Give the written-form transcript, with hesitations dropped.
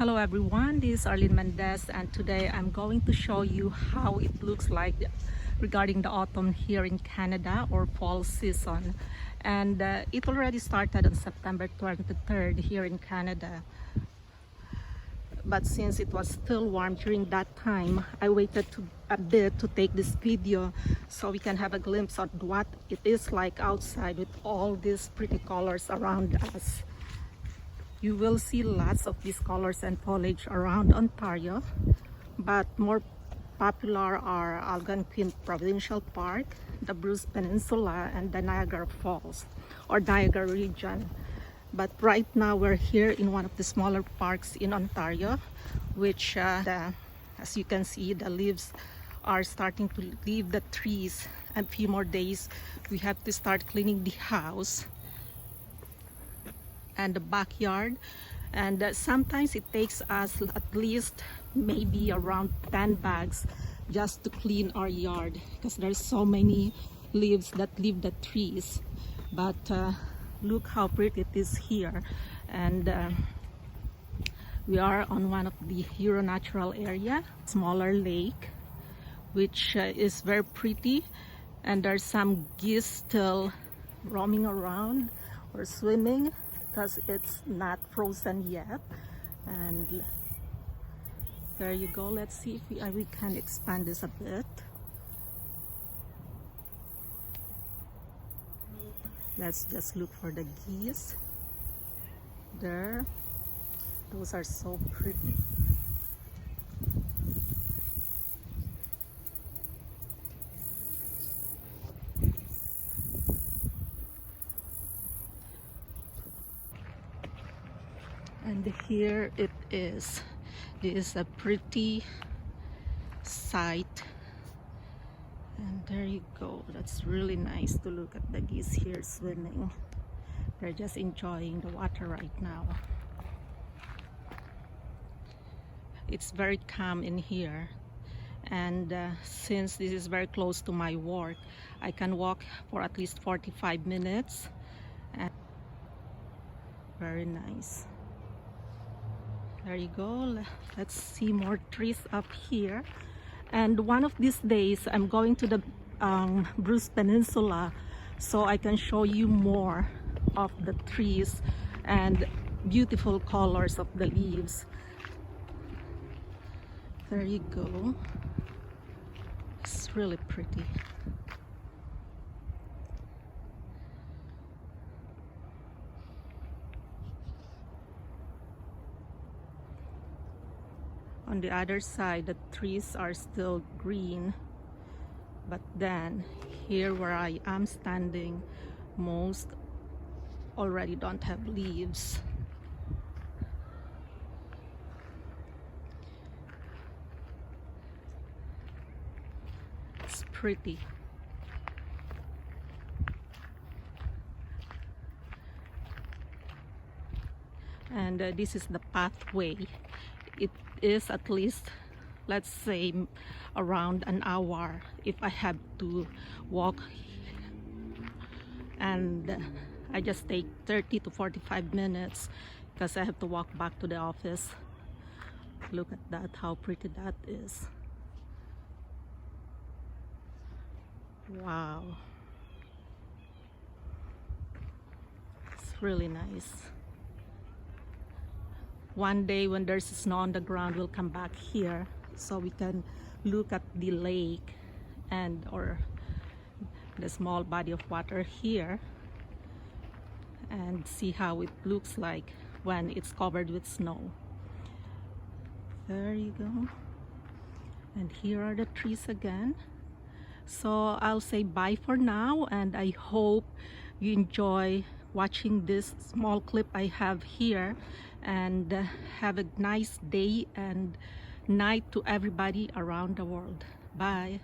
Hello everyone, this is Arlene Mendez and today I'm going to show you how it looks like regarding the autumn here in Canada or fall season. And it already started on September 23rd here in Canada. But since it was still warm during that time, I waited a bit to take this video so we can have a glimpse of what it is like outside with all these pretty colors around us. You will see lots of these colors and foliage around Ontario, but more popular are Algonquin Provincial Park, the Bruce Peninsula, and the Niagara Falls or Niagara region. But right now we're here in one of the smaller parks in Ontario, which as you can see, the leaves are starting to leave the trees. And a few more days we have to start cleaning the house and the backyard, and sometimes it takes us at least maybe around 10 bags just to clean our yard because there's so many leaves that leave the trees. But look how pretty it is here, and we are on one of the Euro natural area, smaller lake, which is very pretty, and there's some geese still roaming around or swimming because it's not frozen yet. And there you go. Let's see if we can expand this a bit. Let's just look for the geese there. Those are so pretty. And here it is. This is a pretty sight. And there you go. That's really nice to look at the geese here swimming. They're just enjoying the water right now. It's very calm in here. And since this is very close to my work, I can walk for at least 45 minutes. And very nice. There you go. Let's see more trees up here. And one of these days I'm going to the Bruce Peninsula so I can show you more of the trees and beautiful colors of the leaves. There you go. It's really pretty. On the other side, the trees are still green, but then here where I am standing, most already don't have leaves. It's pretty. And this is the pathway. It is at least, let's say, around an hour if I have to walk, and I just take 30 to 45 minutes because I have to walk back to the office. Look at that, how pretty that is. Wow, it's really nice. One day when there's snow on the ground, we'll come back here so we can look at the lake and or the small body of water here and see how it looks like when it's covered with snow. There you go. And here are the trees again. So I'll say bye for now, and I hope you enjoy watching this small clip I have here, and have a nice day and night to everybody around the world. Bye.